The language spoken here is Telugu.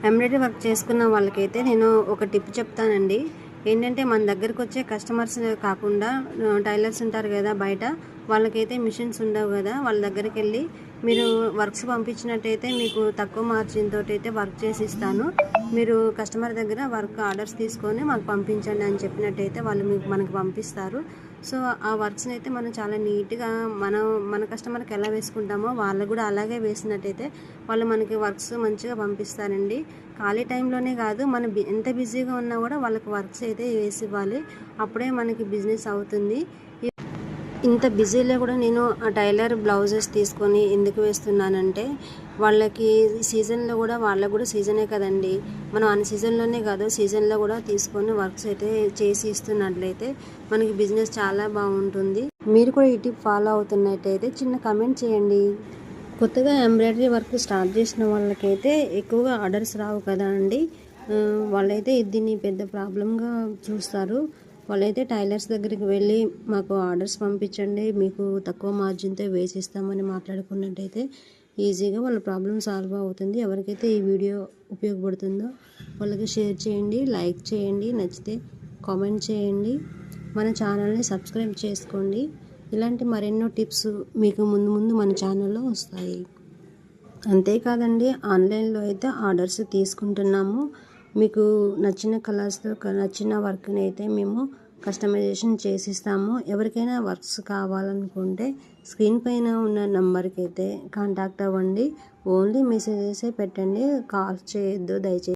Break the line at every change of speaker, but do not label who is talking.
ఎంబ్రాయిడరీ వర్క్ చేసుకున్న వాళ్ళకైతే నేను ఒక టిప్ చెప్తానండి. ఏంటంటే మన దగ్గరకు వచ్చే కస్టమర్స్ కాకుండా టైలర్స్ ఉంటారు కదా బయట, వాళ్ళకైతే మిషన్స్ ఉండవు కదా, వాళ్ళ దగ్గరికి వెళ్ళి మీరు వర్క్స్ పంపించినట్టయితే మీకు తక్కువ మార్జిన్ తోటి అయితే వర్క్ చేసి ఇస్తాను. మీరు కస్టమర్ దగ్గర వర్క్ ఆర్డర్స్ తీసుకొని మాకు పంపించండి అని చెప్పినట్టయితే వాళ్ళు మనకి పంపిస్తారు. సో ఆ వర్క్స్ని అయితే మనం చాలా నీట్గా మన కస్టమర్కి ఎలా వేసుకుంటామో వాళ్ళు కూడా అలాగే వేసినట్టయితే వాళ్ళు మనకి వర్క్స్ మంచిగా పంపిస్తారండి. ఖాళీ టైంలోనే కాదు, మనం ఎంత బిజీగా ఉన్నా కూడా వాళ్ళకి వర్క్స్ అయితే వేసి ఇవ్వాలి. అప్పుడే మనకి బిజినెస్ అవుతుంది. ఇంత బిజీలో కూడా నేను ఆ టైలర్ బ్లౌజెస్ తీసుకొని ఎందుకు వేస్తున్నానంటే, వాళ్ళకి సీజన్లో కూడా వాళ్ళకు కూడా సీజనే కదండి. మనం అన్ని సీజన్లోనే కాదు, సీజన్లో కూడా తీసుకొని వర్క్స్ అయితే చేసి ఇస్తున్నట్లయితే మనకి బిజినెస్ చాలా బాగుంటుంది. మీరు కూడా ఈ టిప్ ఫాలో అవుతున్నట్టయితే చిన్న కమెంట్ చేయండి. కొత్తగా ఎంబ్రాయిడరీ వర్క్ స్టార్ట్ చేసిన వాళ్ళకైతే ఎక్కువగా ఆర్డర్స్ రావు కదా అండి. వాళ్ళైతే దీన్ని పెద్ద ప్రాబ్లంగా చూస్తారు. వాళ్ళైతే టైలర్స్ దగ్గరికి వెళ్ళి మాకు ఆర్డర్స్ పంపించండి, మీకు తక్కువ మార్జిన్తో వేసిస్తామని మాట్లాడుకున్నట్టయితే ఈజీగా వాళ్ళ ప్రాబ్లం సాల్వ్ అవుతుంది. ఎవరికైతే ఈ వీడియో ఉపయోగపడుతుందో వాళ్ళకి షేర్ చేయండి, లైక్ చేయండి, నచ్చితే కామెంట్ చేయండి, మన ఛానల్ని సబ్స్క్రైబ్ చేసుకోండి. ఇలాంటి మరెన్నో టిప్స్ మీకు ముందు మన ఛానల్లో వస్తాయి. అంతేకాదండి, ఆన్లైన్లో అయితే ఆర్డర్స్ తీసుకుంటున్నాము. మీకు నచ్చిన కలర్స్తో నచ్చిన వర్క్ని అయితే మేము కస్టమైజేషన్ చేసిస్తాము. ఎవరికైనా వర్క్స్ కావాలనుకుంటే స్క్రీన్ పైన ఉన్న నెంబర్కి అయితే కాంటాక్ట్ అవ్వండి. ఓన్లీ మెసేజెసే పెట్టండి, కాల్స్ చేయొద్దు దయచేసి.